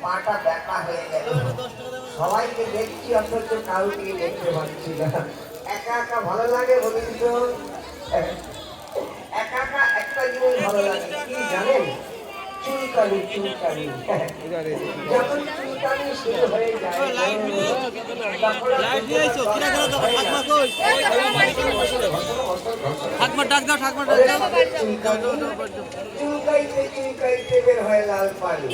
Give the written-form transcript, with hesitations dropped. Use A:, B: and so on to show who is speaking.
A: পাটা ব্যথা হয়ে গেল। সবাইকে দেখছি অথচ কাউকে দেখতে পাচ্ছি না। একা একা ভালো লাগে বলুন তো? একা একা একটা জিনিস ভালো লাগে কি জানেন? চুলকানি। চুলকানি যখন চুলকানি শুরু হয়ে যায় চুলকাইতে বের হয় লাল পানি।